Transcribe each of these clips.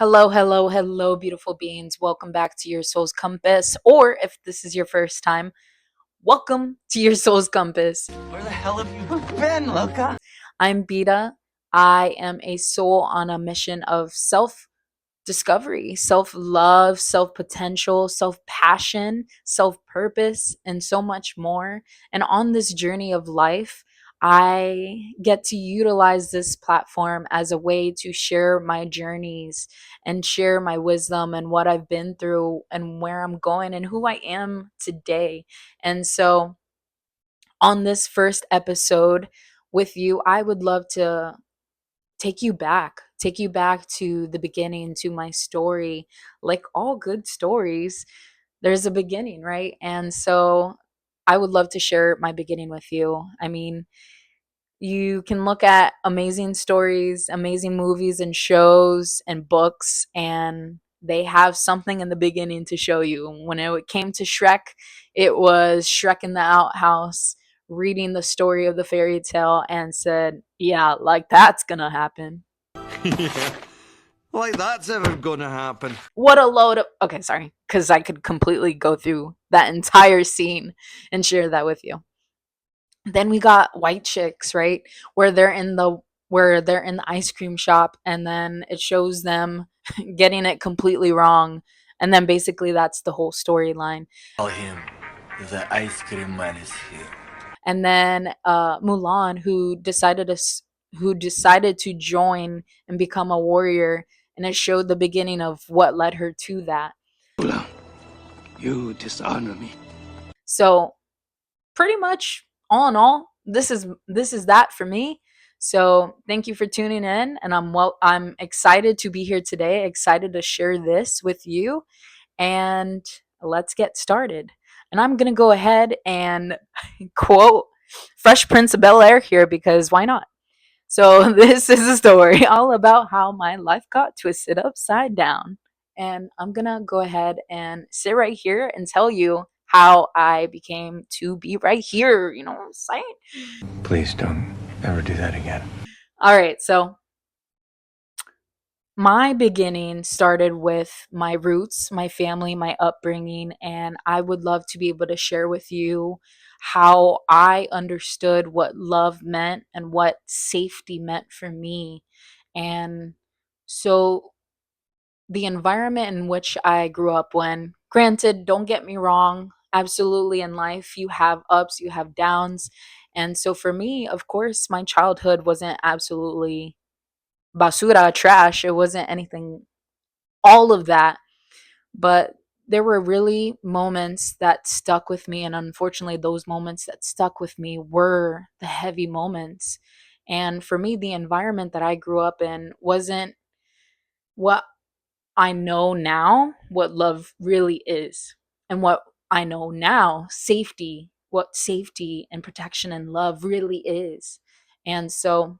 Hello, hello, hello, beautiful beings. Welcome back to your soul's compass. Or if this is your first time, welcome to your soul's compass. Where the hell have you been, Loca? I'm Beta. I am a soul on a mission of self discovery, self love, self potential, self passion, self purpose, and so much more. And on this journey of life, I get to utilize this platform as a way to share my journeys and share my wisdom and what I've been through and where I'm going and who I am today. And so, on this first episode with you, I would love to take you back to the beginning, to my story. Like all good stories, there's a beginning, right? And so I would love to share my beginning with you. I mean, you can look at amazing stories, amazing movies and shows and books, and they have something in the beginning to show you. When it came to Shrek, it was Shrek in the outhouse reading the story of the fairy tale and said, yeah, like that's gonna happen. Yeah. Like that's ever gonna happen. What a load of, okay, sorry, because I could completely go through that entire scene and share that with you. Then we got White Chicks, right? Where they're in the ice cream shop, and then it shows them getting it completely wrong. And then basically that's the whole storyline. Tell him the ice cream man is here. And then Mulan, who decided to join and become a warrior, and it showed the beginning of what led her to that. You dishonor me. So pretty much, all in all, this is that for me. So thank you for tuning in, and I'm excited to be here today, excited to share this with you, and let's get started. And I'm going to go ahead and quote Fresh Prince of Bel-Air here, because why not? So this is a story all about how my life got twisted upside down. And I'm going to go ahead and sit right here and tell you how I became to be right here. You know what I'm saying? Please don't ever do that again. All right. So my beginning started with my roots, my family, my upbringing, and I would love to be able to share with you how I understood what love meant and what safety meant for me. And so the environment in which I grew up in, granted, don't get me wrong, absolutely in life you have ups, you have downs. And so for me, of course, my childhood wasn't absolutely basura, trash. It wasn't anything, all of that. But there were really moments that stuck with me. And unfortunately, those moments that stuck with me were the heavy moments. And for me, the environment that I grew up in wasn't what I know now, what love really is. And what I know now, safety, what safety and protection and love really is. And so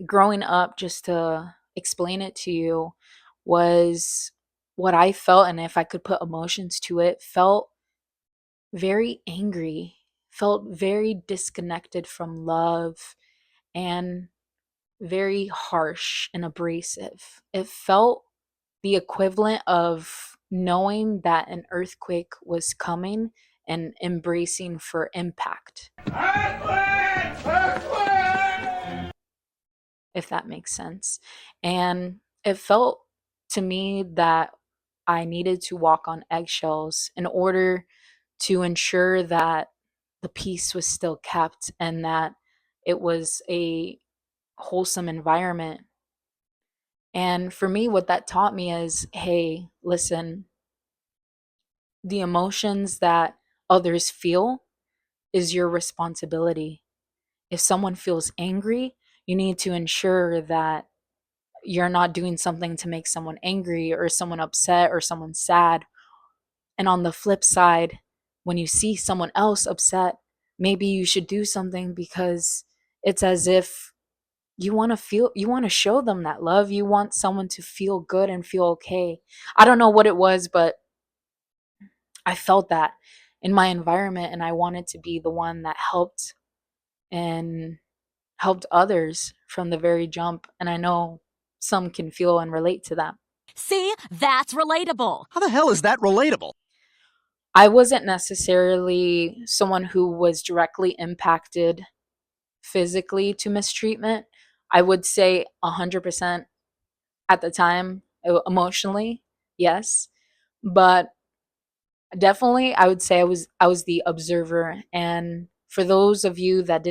growing up, just to explain it to you, was what I felt, and if I could put emotions to it, felt very angry, felt very disconnected from love, and very harsh and abrasive. It felt the equivalent of knowing that an earthquake was coming and embracing for impact, if that makes sense. And it felt to me that I needed to walk on eggshells in order to ensure that the peace was still kept and that it was a wholesome environment. And for me, what that taught me is, hey, listen, the emotions that others feel is your responsibility. If someone feels angry, you need to ensure that you're not doing something to make someone angry or someone upset or someone sad. And on the flip side, when you see someone else upset, maybe you should do something, because it's as if you want to show them that love. You want someone to feel good and feel okay. I don't know what it was, but I felt that in my environment, and I wanted to be the one that and helped others from the very jump. And I know some can feel and relate to that. See, that's relatable. How the hell is that relatable? I wasn't necessarily someone who was directly impacted physically to mistreatment. I would say 100% at the time, emotionally, yes. But definitely I would say I was the observer, and for those of you that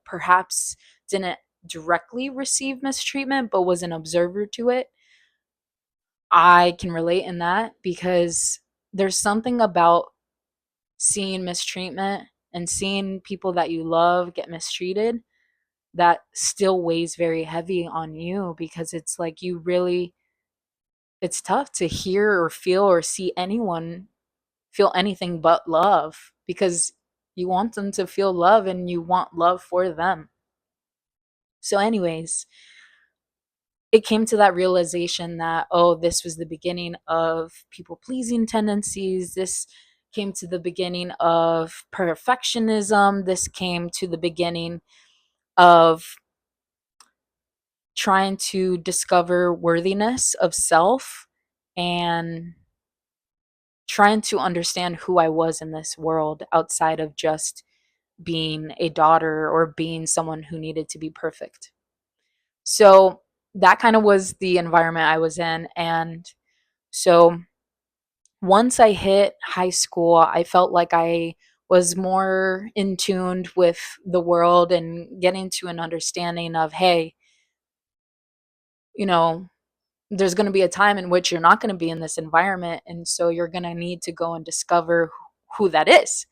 perhaps didn't directly receive mistreatment but was an observer to it, I can relate in that because there's something about seeing mistreatment and seeing people that you love get mistreated that still weighs very heavy on you, because it's like you really, it's tough to hear or feel or see anyone feel anything but love, because you want them to feel love and you want love for them. So anyways, it came to that realization that, oh, this was the beginning of people pleasing tendencies. This came to the beginning of perfectionism. This came to the beginning of trying to discover worthiness of self and trying to understand who I was in this world outside of just being a daughter or being someone who needed to be perfect. So that kind of was the environment I was in. And so once I hit high school, I felt like I was more in tuned with the world and getting to an understanding of, hey, you know, there's going to be a time in which you're not going to be in this environment. And so you're going to need to go and discover who that is.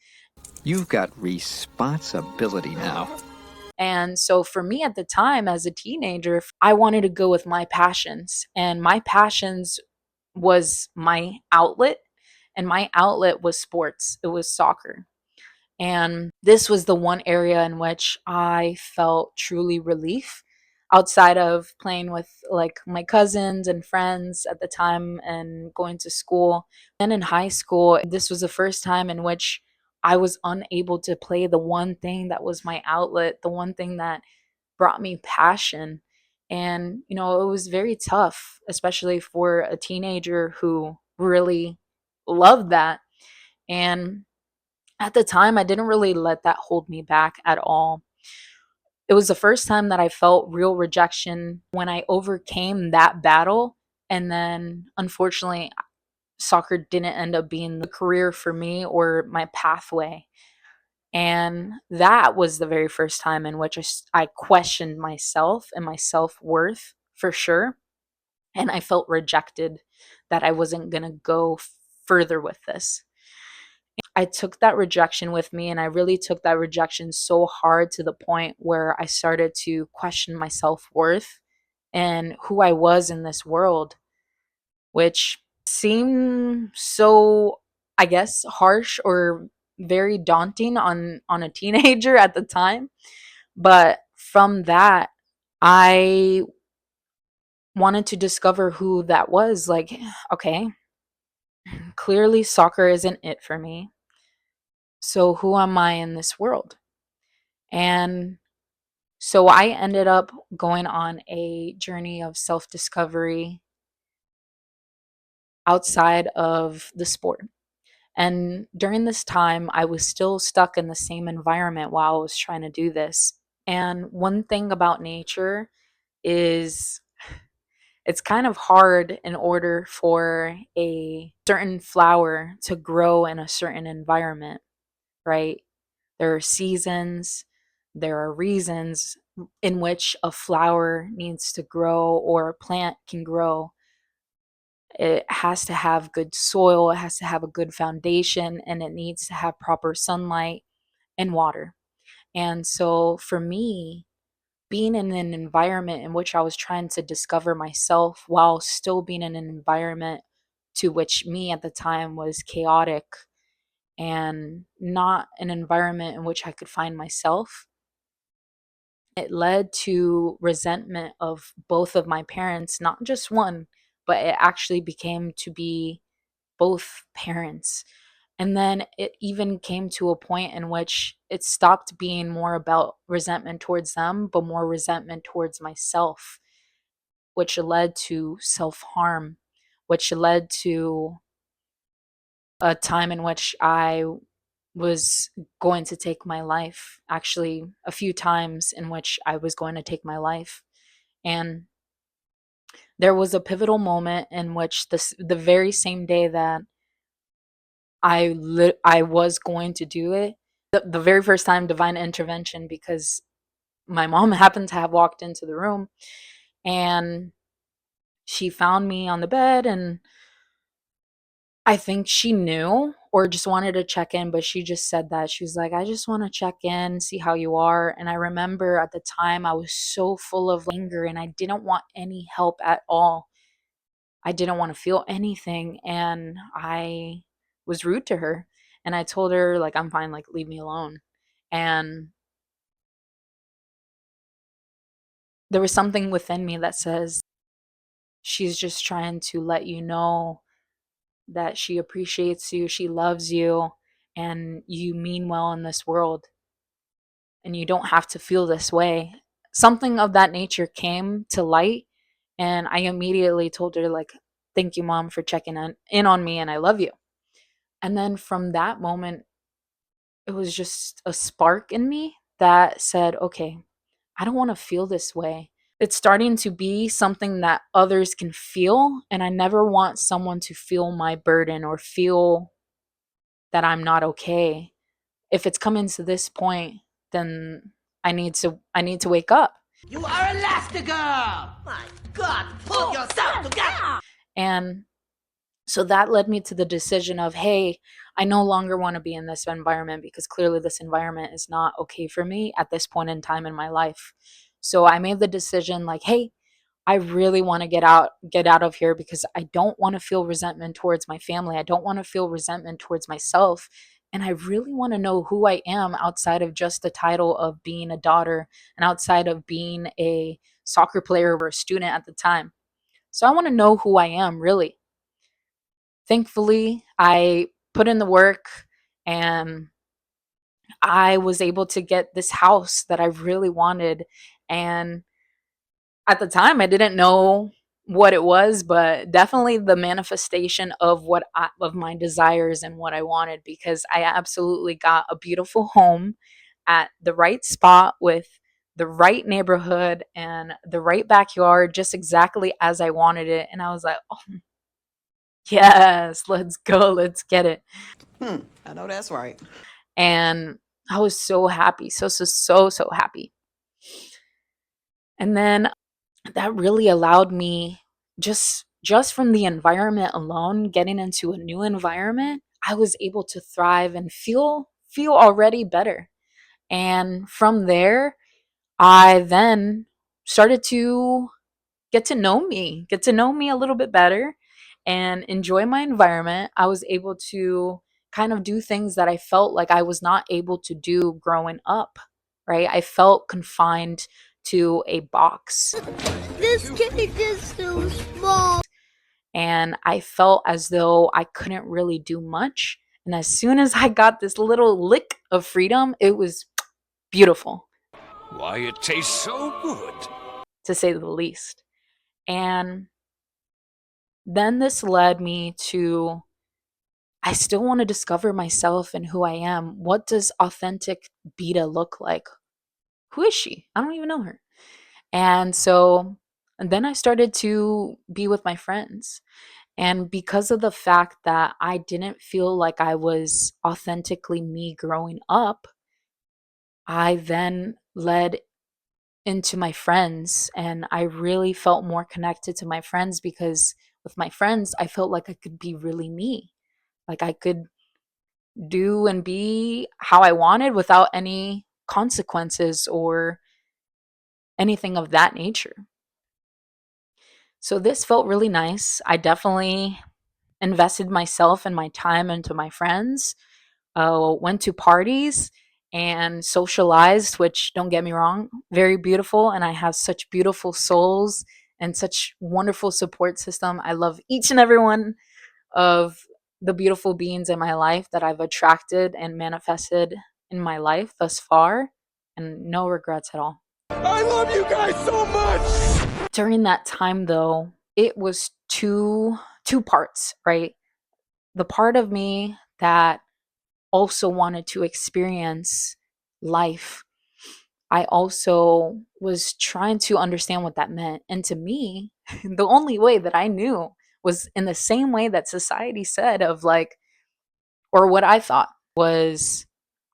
You've got responsibility now. And so for me at the time as a teenager, I wanted to go with my passions, and my passions was my outlet, and my outlet was sports. It was soccer. And this was the one area in which I felt truly relief outside of playing with like my cousins and friends at the time and going to school. Then in high school, this was the first time in which I was unable to play the one thing that was my outlet, the one thing that brought me passion. And, it was very tough, especially for a teenager who really loved that. And at the time, I didn't really let that hold me back at all. It was the first time that I felt real rejection when I overcame that battle. And then, unfortunately, soccer didn't end up being the career for me or my pathway. And that was the very first time in which I questioned myself and my self worth for sure. And I felt rejected that I wasn't going to go further with this. I took that rejection with me, and I really took that rejection so hard to the point where I started to question my self worth and who I was in this world, which seemed so, I guess, harsh or very daunting on a teenager at the time. But from that, I wanted to discover who that was. Like, okay, clearly soccer isn't it for me. So who am I in this world? And so I ended up going on a journey of self discovery outside of the sport. And during this time, I was still stuck in the same environment while I was trying to do this. And one thing about nature is it's kind of hard in order for a certain flower to grow in a certain environment, right? There are seasons, there are reasons in which a flower needs to grow or a plant can grow. It has to have good soil, it has to have a good foundation, and it needs to have proper sunlight and water. And so for me, being in an environment in which I was trying to discover myself while still being in an environment to which me at the time was chaotic and not an environment in which I could find myself, it led to resentment of both of my parents, not just one, but it actually became to be both parents. And then it even came to a point in which it stopped being more about resentment towards them, but more resentment towards myself, which led to self harm, which led to a time in which I was going to take my life. Actually, a few times in which I was going to take my life. And there was a pivotal moment in which the very same day that I was going to do it, the very first time, divine intervention, because my mom happened to have walked into the room, and she found me on the bed, and I think she knew or just wanted to check in, but she just said that. She was like, I just want to check in, see how you are. And I remember at the time I was so full of anger and I didn't want any help at all. I didn't want to feel anything. And I was rude to her. And I told her, like, I'm fine, like, leave me alone. And there was something within me that says, she's just trying to let you know that she appreciates you, she loves you, and you mean well in this world, and you don't have to feel this way. Something of that nature came to light, and I immediately told her, like, thank you, mom, for checking in on me, and I love you. And then from that moment, it was just a spark in me that said, okay, I don't want to feel this way. It's starting to be something that others can feel, and I never want someone to feel my burden or feel that I'm not okay. If it's coming to this point, then I need to wake up. You are Elastigirl! My God, pull yourself together! And so that led me to the decision of, hey, I no longer want to be in this environment because clearly this environment is not okay for me at this point in time in my life. So I made the decision, like, hey, I really want to get out of here because I don't want to feel resentment towards my family. I don't want to feel resentment towards myself. And I really want to know who I am outside of just the title of being a daughter and outside of being a soccer player or a student at the time. So I want to know who I am, really. Thankfully, I put in the work and I was able to get this house that I really wanted. And at the time I didn't know what it was, but definitely the manifestation of of my desires and what I wanted, because I absolutely got a beautiful home at the right spot with the right neighborhood and the right backyard, just exactly as I wanted it. And I was like, oh, yes, let's go, let's get it. I know that's right. And I was so happy, so happy. And then that really allowed me, just from the environment alone, getting into a new environment, I was able to thrive and feel already better. And from there, I then started to get to know me a little bit better and enjoy my environment. I was able to kind of do things that I felt like I was not able to do growing up, right? I felt confined to a box. This cake is so small. And I felt as though I couldn't really do much. And as soon as I got this little lick of freedom, it was beautiful, Why, it tastes so good. to say the least. And then this led me to, I still want to discover myself and who I am. What does authentic Beta look like? Who is she? I don't even know her. And then I started to be with my friends. And because of the fact that I didn't feel like I was authentically me growing up, I then led into my friends, and I really felt more connected to my friends because with my friends, I felt like I could be really me. Like I could do and be how I wanted without any consequences or anything of that nature. So this felt really nice. I definitely invested myself and my time into my friends, went to parties and socialized, which, don't get me wrong, very beautiful. And I have such beautiful souls and such wonderful support system. I love each and every one of the beautiful beings in my life that I've attracted and manifested in my life thus far, and no regrets at all. I love you guys so much! During that time though, it was too two parts, right? The part of me that also wanted to experience life. I also was trying to understand what that meant. And to me, the only way that I knew was in the same way that society said, of like, or what I thought was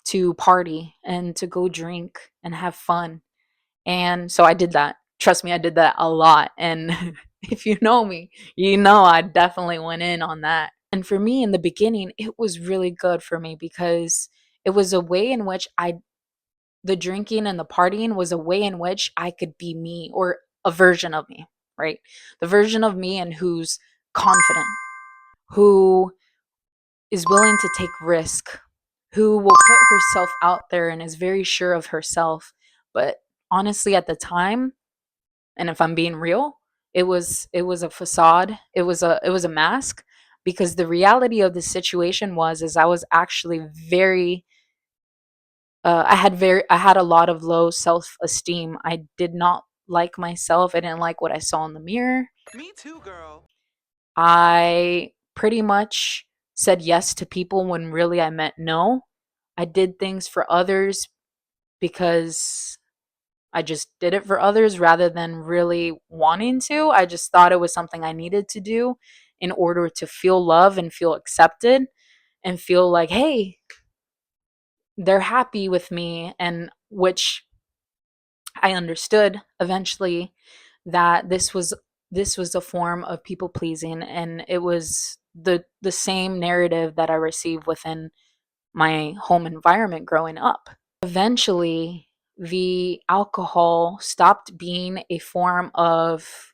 to party and to go drink and have fun. And so I did that. Trust me, I did that a lot. And if you know me, you know I definitely went in on that. And for me in the beginning, it was really good for me because it was a way in which the drinking and the partying was a way in which I could be me, or a version of me, right? The version of me and who's confident, who is willing to take risk, who will put herself out there and is very sure of herself. But honestly, at the time, and if I'm being real, it was a facade. It was a mask, because the reality of the situation was is I was actually very I had a lot of low self-esteem. I did not like myself. I didn't like what I saw in the mirror. Me too, girl. I pretty much said yes to people when really I meant no. I did things for others because I just did it for others rather than really wanting to. I just thought it was something I needed to do in order to feel love and feel accepted and feel like, hey, they're happy with me. And which I understood eventually that this was a form of people pleasing, and it was the same narrative that I received within my home environment growing up. Eventually, the alcohol stopped being a form of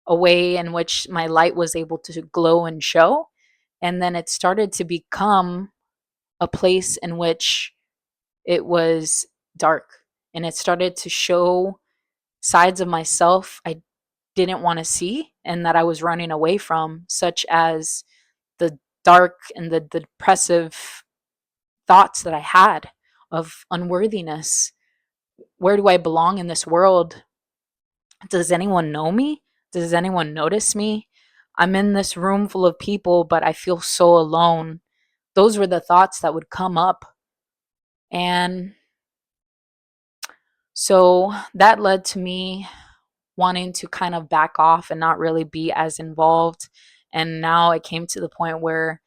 a way in which my light was able to glow and show, and then it started to become a place in which it was dark, and it started to show sides of myself I didn't want to see and that I was running away from, such as the dark and the depressive thoughts that I had of unworthiness. Where do I belong in this world? Does anyone know me? Does anyone notice me? I'm in this room full of people, but I feel so alone. Those were the thoughts that would come up. And so that led to me wanting to kind of back off and not really be as involved. And now it came to the point where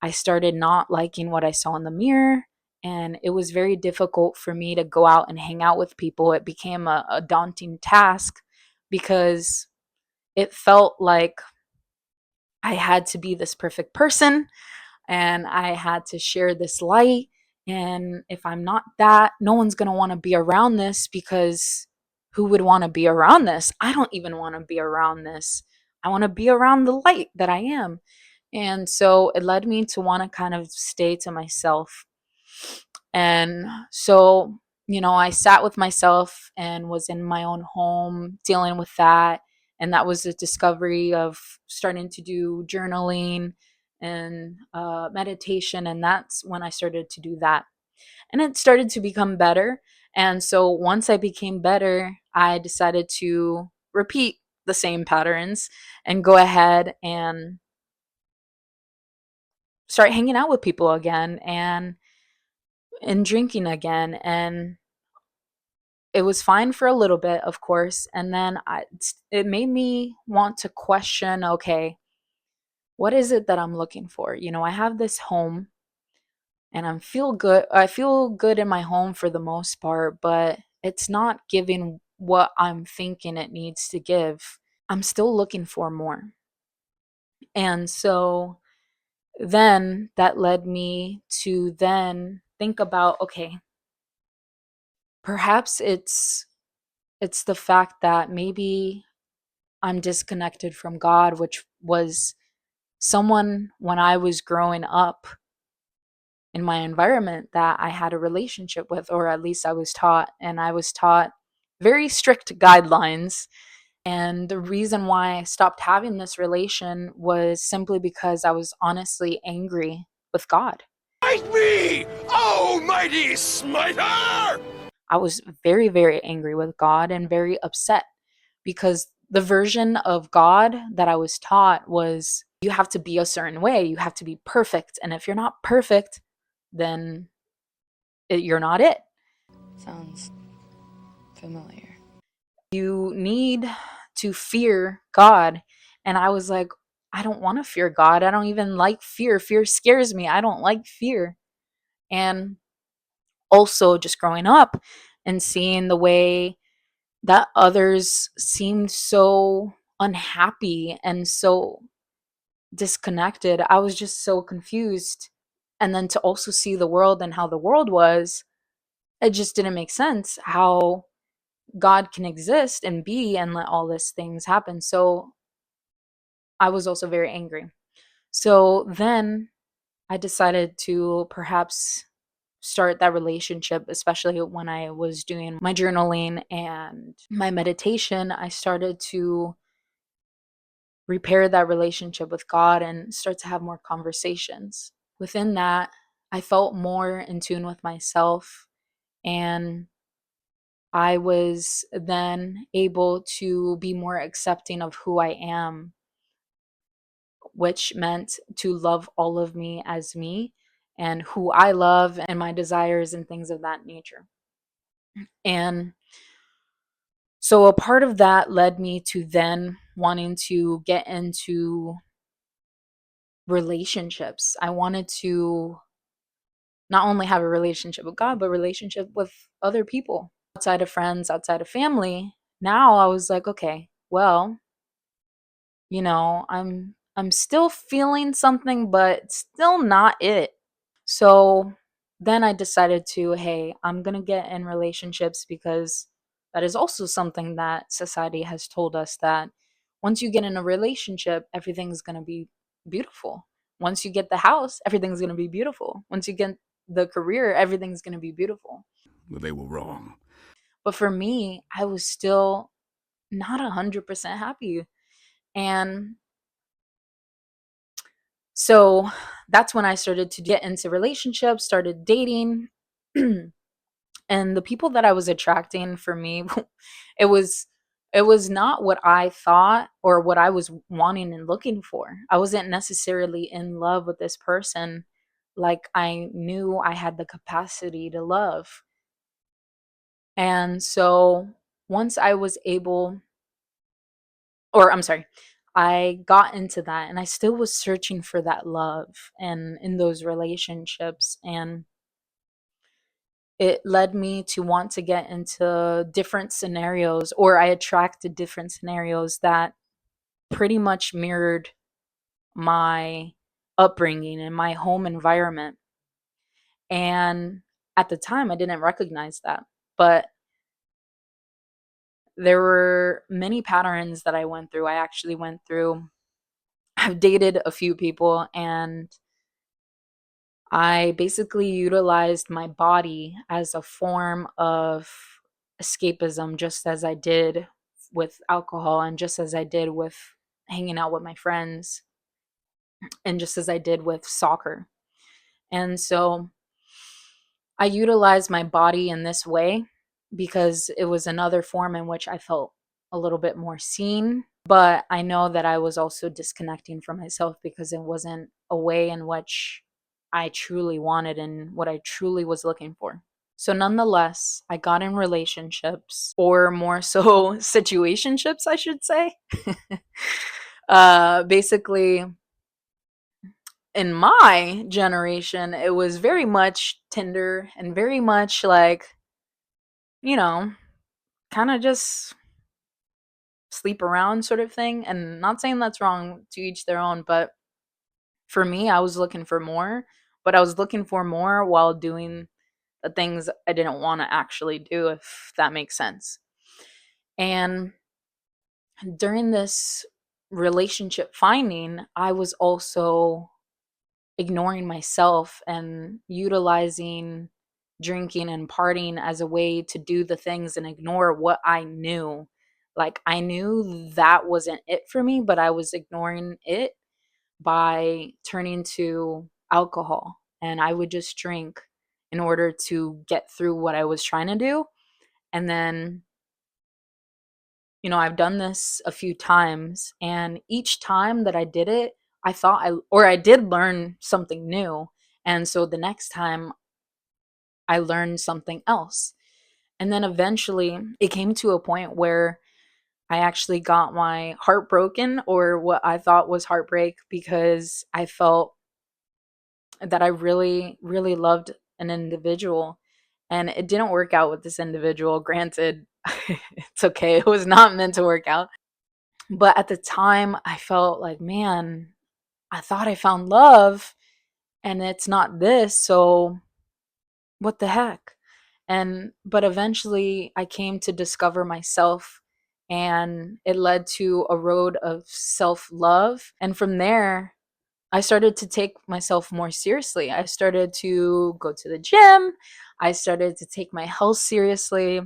I started not liking what I saw in the mirror. And it was very difficult for me to go out and hang out with people. It became a daunting task because it felt like I had to be this perfect person and I had to share this light. And if I'm not that, no one's going to want to be around this, because who would want to be around this? I don't even want to be around this. I want to be around the light that I am. And so it led me to want to kind of stay to myself. And so, I sat with myself and was in my own home dealing with that. And that was a discovery of starting to do journaling and meditation. And that's when I started to do that. And it started to become better. And so once I became better, I decided to repeat the same patterns and go ahead and start hanging out with people again and drinking again. And it was fine for a little bit, of course, and then it made me want to question, okay, what is it that I'm looking for? I have this home and I feel good in my home for the most part, but it's not giving what I'm thinking it needs to give. I'm still looking for more. And so then that led me to then think about, okay, perhaps it's the fact that maybe I'm disconnected from God, which was someone when I was growing up in my environment that I had a relationship with, or at least I was taught. And I was taught very strict guidelines. And the reason why I stopped having this relation was simply because I was honestly angry with God. Smite me, almighty smiter! I was very, very angry with God and very upset because the version of God that I was taught was You have to be a certain way. You have to be perfect. And if you're not perfect, then you're not it. Sounds familiar. You need to fear God. And I was like, I don't want to fear God. I don't even like fear. Fear scares me. I don't like fear. And also just growing up and seeing the way that others seemed so unhappy and so disconnected, I was just so confused. And then to also see the world and how the world was, it just didn't make sense how God can exist and be and let all these things happen. So I was also very angry. So then I decided to perhaps start that relationship, especially when I was doing my journaling and my meditation. I started to repair that relationship with God and start to have more conversations. Within that, I felt more in tune with myself, and I was then able to be more accepting of who I am, which meant to love all of me as me and who I love and my desires and things of that nature. And so a part of that led me to then wanting to get into relationships. I wanted to not only have a relationship with God, but relationship with other people outside of friends, outside of family. Now I was like, okay, well, I'm still feeling something, but still not it. So then I decided to, hey, I'm going to get in relationships because that is also something that society has told us that once you get in a relationship, everything's going to be beautiful. Once you get the house, everything's going to be beautiful. Once you get the career, everything's going to be beautiful. Well, they were wrong. But for me, I was still not 100% happy. And so that's when I started to get into relationships, started dating. And the people that I was attracting, for me, it was it was not what I thought or what I was wanting and looking for. I wasn't necessarily in love with this person like I knew I had the capacity to love. And so once I was able, or I'm sorry, I got into that and I still was searching for that love and in those relationships, and it led me to want to get into different scenarios, or I attracted different scenarios that pretty much mirrored my upbringing and my home environment. And at the time, I didn't recognize that. But there were many patterns that I went through. I actually went through, I've dated a few people, and I basically utilized my body as a form of escapism, just as I did with alcohol, and just as I did with hanging out with my friends, and just as I did with soccer. And so I utilized my body in this way because it was another form in which I felt a little bit more seen. But I know that I was also disconnecting from myself because it wasn't a way in which I truly wanted and what I truly was looking for. So, nonetheless, I got in relationships, or more so situationships, I should say. Basically, in my generation, it was very much Tinder and very much like, you know, kind of just sleep around sort of thing. And not saying that's wrong, to each their own, but for me, I was looking for more, but I was looking for more while doing the things I didn't want to actually do, if that makes sense. And during this relationship finding, I was also ignoring myself and utilizing drinking and partying as a way to do the things and ignore what I knew. Like, I knew that wasn't it for me, but I was ignoring it by turning to alcohol. And I would just drink in order to get through what I was trying to do. And then, I've done this a few times, and each time that I did it, I thought I did learn something new. And so the next time I learned something else. And then eventually it came to a point where I actually got my heart broken, or what I thought was heartbreak, because I felt that I really, really loved an individual. And it didn't work out with this individual. Granted, it's okay. It was not meant to work out. But at the time, I felt like, man, I thought I found love and it's not this. So what the heck? But eventually I came to discover myself, and it led to a road of self-love. And from there, I started to take myself more seriously. I started to go to the gym. I started to take my health seriously.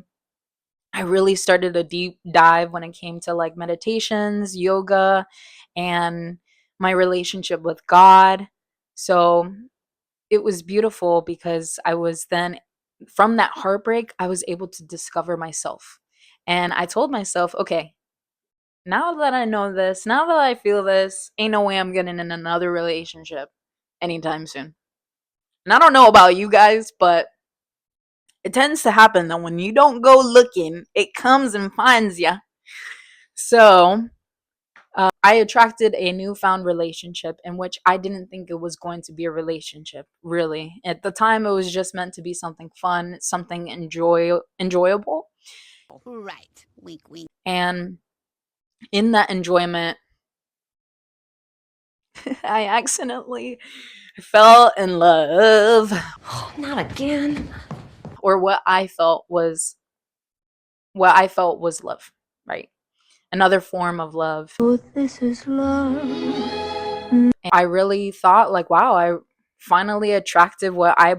I really started a deep dive when it came to like meditations, yoga, and my relationship with God. So it was beautiful because I was then, from that heartbreak, I was able to discover myself. And I told myself, okay, now that I know this, now that I feel this, ain't no way I'm getting in another relationship anytime soon. And I don't know about you guys, but it tends to happen that when you don't go looking, it comes and finds you. So I attracted a newfound relationship in which I didn't think it was going to be a relationship, really. At the time, it was just meant to be something fun, something enjoyable. Right. Wink, wink. And in that enjoyment, I accidentally fell in love, Not again. or what I felt was love, right? Another form of love. This is love. I really thought like, wow, I finally attracted what I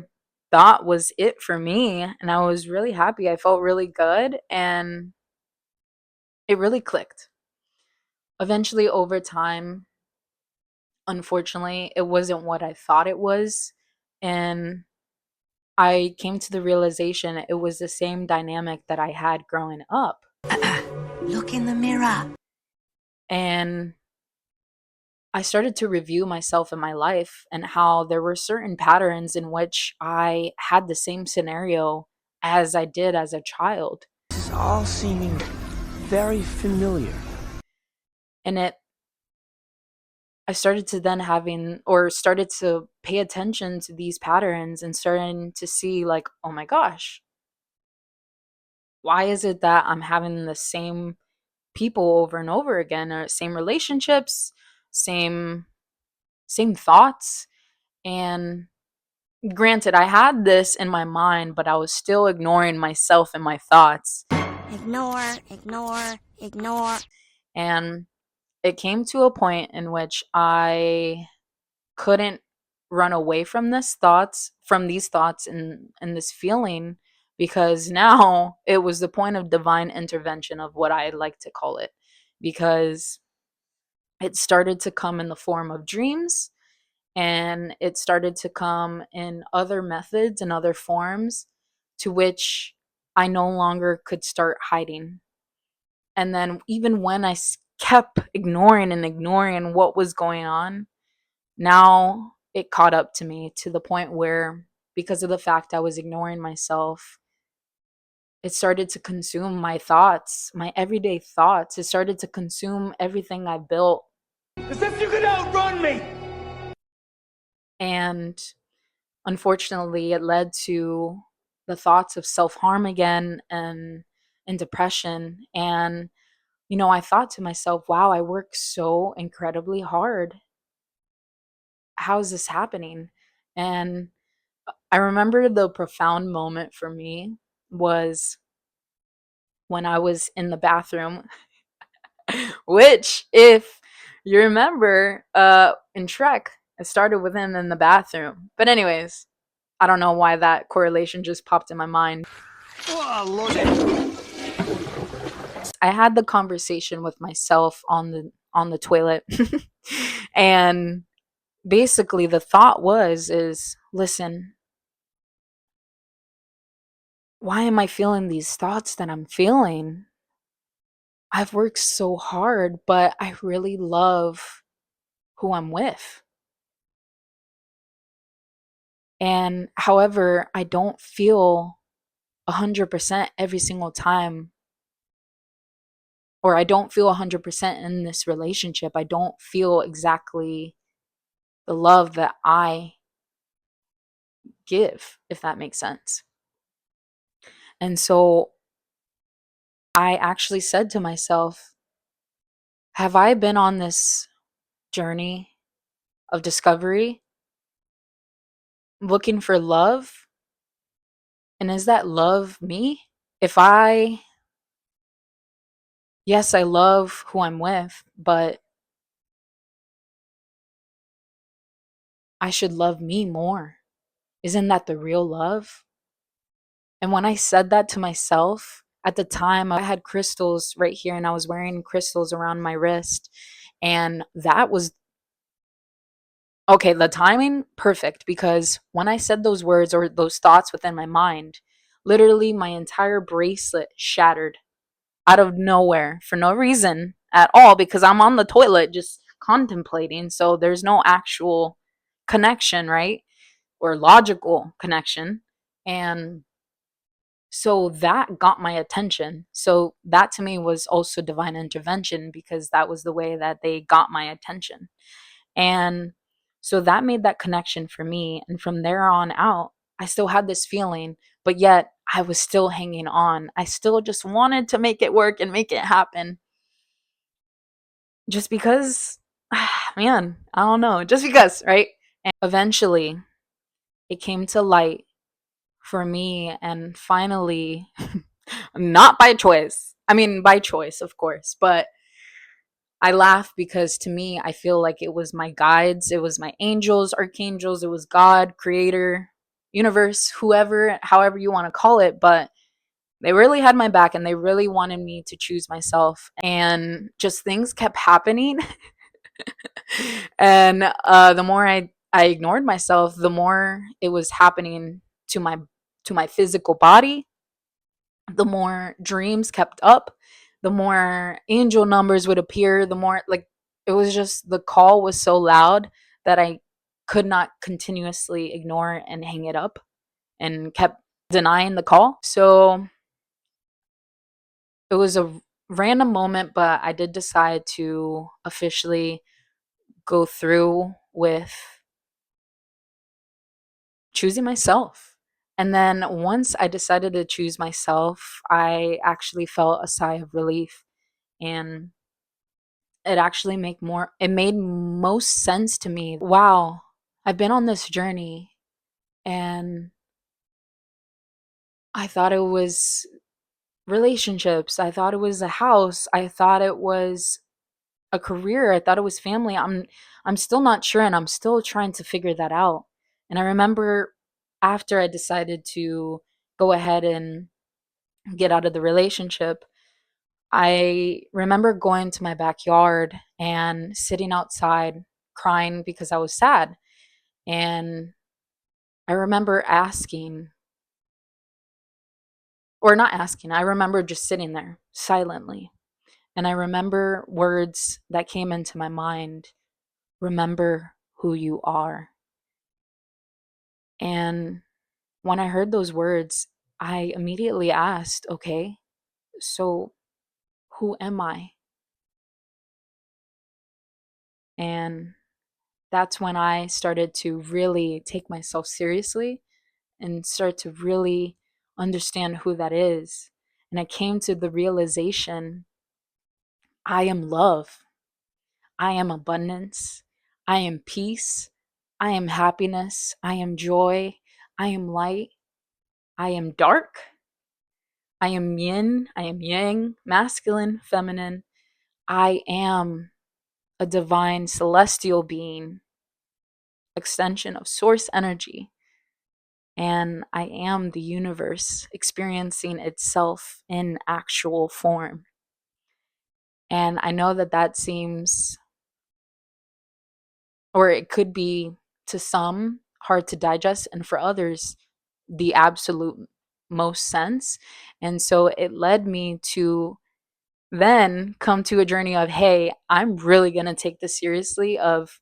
thought was it for me, and I was really happy. I felt really good, and it really clicked. Eventually, over time, unfortunately, it wasn't what I thought it was, and I came to the realization it was the same dynamic that I had growing up. Look in the mirror. And I started to review myself in my life and how there were certain patterns in which I had the same scenario as I did as a child. This is all seeming very familiar. And I started to then started to pay attention to these patterns and starting to see like, oh my gosh, why is it that I'm having the same people over and over again, or same relationships, same thoughts? And granted, I had this in my mind, but I was still ignoring myself and my thoughts. Ignore, ignore, ignore. And it came to a point in which I couldn't run away from these thoughts and this feeling, because now it was the point of divine intervention, of what I like to call it, because it started to come in the form of dreams, and it started to come in other methods and other forms, to which I no longer could start hiding. And then even when I kept ignoring what was going on, now it caught up to me, to the point where, because of the fact I was ignoring myself, it started to consume my thoughts, my everyday thoughts. It started to consume everything I built. As if you could outrun me! And unfortunately, it led to the thoughts of self-harm again, and depression. And I thought to myself, wow, I work so incredibly hard. How is this happening? And I remember the profound moment for me was when I was in the bathroom, which, if you remember, in Shrek, it started with him in the bathroom. But anyways, I don't know why that correlation just popped in my mind. What a load. I had the conversation with myself on the toilet. And basically the thought is, listen, why am I feeling these thoughts that I'm feeling? I've worked so hard, but I really love who I'm with. And however, I don't feel 100% every single time, or I don't feel 100% in this relationship. I don't feel exactly the love that I give, if that makes sense. And so I actually said to myself, have I been on this journey of discovery looking for love? And is that love me? If I, yes, I love who I'm with, but I should love me more. Isn't that the real love? And when I said that to myself, at the time I had crystals right here and I was wearing crystals around my wrist. And that was okay, the timing, perfect. Because when I said those words or those thoughts within my mind, literally my entire bracelet shattered out of nowhere for no reason at all because I'm on the toilet just contemplating. So there's no actual connection, right? Or logical connection. And so that got my attention. So that to me was also divine intervention because that was the way that they got my attention. And so that made that connection for me. And from there on out, I still had this feeling, but yet I was still hanging on. I still just wanted to make it work and make it happen. Just because, man, I don't know, just because, right? And eventually it came to light for me, and finally, not by choice. I mean, by choice, of course, but I laugh because to me, I feel like it was my guides, it was my angels, archangels, it was God, creator, universe, whoever, however you want to call it. But they really had my back and they really wanted me to choose myself. And just things kept happening. And the more I ignored myself, the more it was happening to my physical body, the more dreams kept up, the more angel numbers would appear, the more like it was just the call was so loud that I could not continuously ignore and hang it up and kept denying the call. So it was a random moment, but I did decide to officially go through with choosing myself. And then once I decided to choose myself, I actually felt a sigh of relief. And it made most sense to me. Wow, I've been on this journey and I thought it was relationships. I thought it was a house. I thought it was a career. I thought it was family. I'm still not sure and I'm still trying to figure that out. And I remember after I decided to go ahead and get out of the relationship, I remember going to my backyard and sitting outside crying because I was sad. And I remember asking, or not asking, I remember just sitting there silently. And I remember words that came into my mind: remember who you are. And when I heard those words, I immediately asked, okay, so who am I? And that's when I started to really take myself seriously and start to really understand who that is. And I came to the realization: I am love, I am abundance, I am peace, I am happiness, I am joy, I am light, I am dark, I am yin, I am yang, masculine, feminine. I am a divine celestial being, extension of source energy. And I am the universe experiencing itself in actual form. And I know that that seems, or it could be to some hard to digest, and for others, the absolute most sense. And so it led me to then come to a journey of, hey, I'm really going to take this seriously, of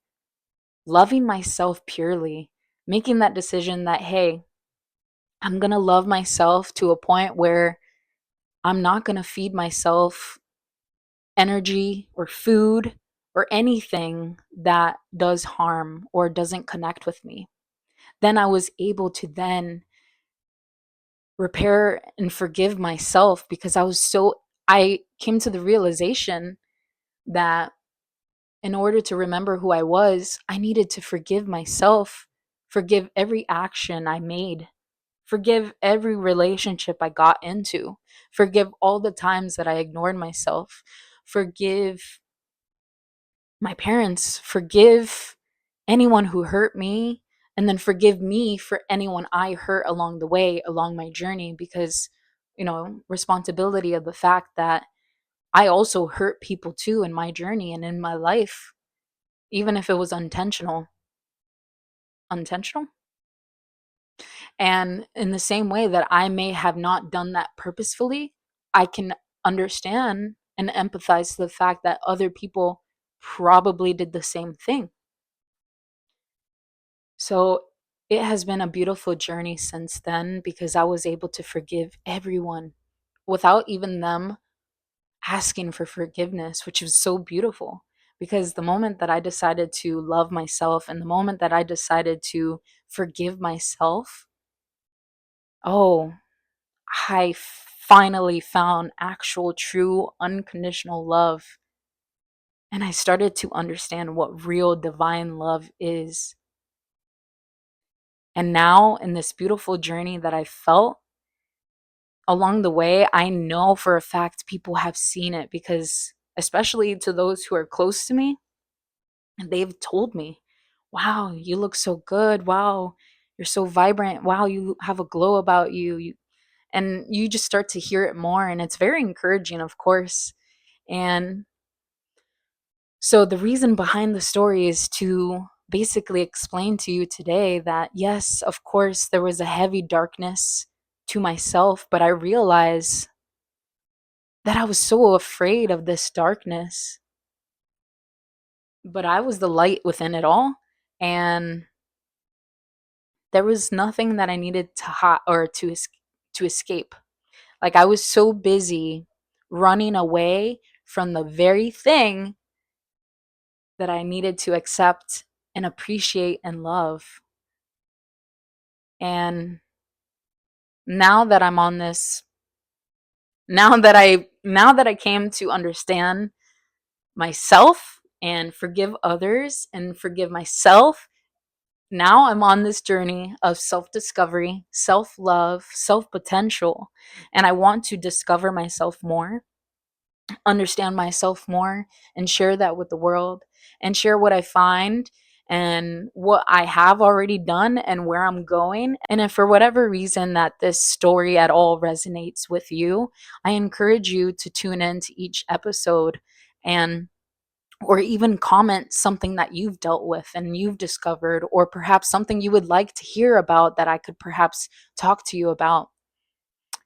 loving myself purely, making that decision that, hey, I'm going to love myself to a point where I'm not going to feed myself energy or food or anything that does harm or doesn't connect with me. Then I was able to then repair and forgive myself because I came to the realization that in order to remember who I was, I needed to forgive myself, forgive every action I made, forgive every relationship I got into, forgive all the times that I ignored myself, forgive my parents, forgive anyone who hurt me, and then forgive me for anyone I hurt along the way, along my journey, because, responsibility of the fact that I also hurt people too in my journey and in my life, even if it was unintentional. Unintentional? And in the same way that I may have not done that purposefully, I can understand and empathize to the fact that other people probably did the same thing. So it has been a beautiful journey since then because I was able to forgive everyone without even them asking for forgiveness, which was so beautiful. Because the moment that I decided to love myself and the moment that I decided to forgive myself, oh, I finally found actual, true, unconditional love. And I started to understand what real divine love is. And now, in this beautiful journey that I felt along the way, I know for a fact people have seen it because, especially to those who are close to me, they've told me, wow, you look so good. Wow, you're so vibrant. Wow, you have a glow about you. And you just start to hear it more. And it's very encouraging, of course. And so the reason behind the story is to basically explain to you today that, yes, of course, there was a heavy darkness to myself, but I realized that I was so afraid of this darkness. But I was the light within it all. And there was nothing that I needed to to escape. Like I was so busy running away from the very thing that I needed to accept and appreciate and love. And now that I'm on this, now that I came to understand myself and forgive others and forgive myself, now I'm on this journey of self-discovery, self-love, self-potential, and I want to discover myself more, understand myself more, and share that with the world and share what I find and what I have already done and where I'm going. And if for whatever reason that this story at all resonates with you, I encourage you to tune in to each episode and or even comment something that you've dealt with and you've discovered, or perhaps something you would like to hear about that I could perhaps talk to you about.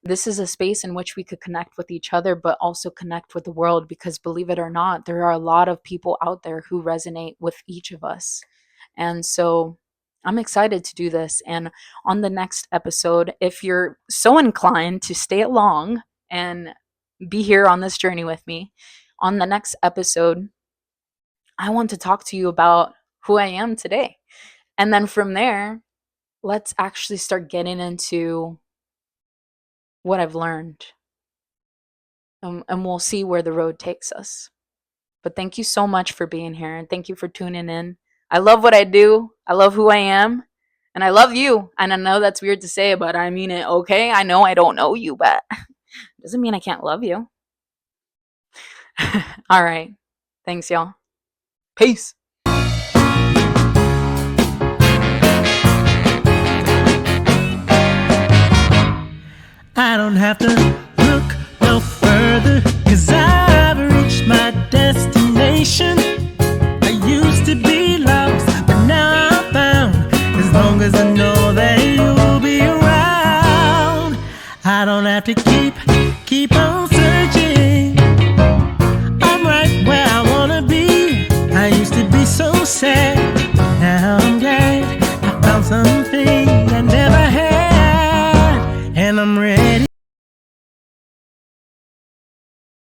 This is a space in which we could connect with each other, but also connect with the world, because believe it or not, there are a lot of people out there who resonate with each of us. And so I'm excited to do this. And on the next episode, if you're so inclined to stay along and be here on this journey with me, on the next episode, I want to talk to you about who I am today. And then from there, let's actually start getting into what I've learned. And we'll see where the road takes us. But thank you so much for being here. And thank you for tuning in. I love what I do. I love who I am. And I love you. And I know that's weird to say, but I mean it, okay? I know I don't know you, but it doesn't mean I can't love you. All right. Thanks, y'all. Peace. I don't have to look no further, 'cause I've reached my destination. I used to be lost, but now I'm found. As long as I know that you'll be around, I don't have to keep on searching. I'm right where I wanna be. I used to be so sad,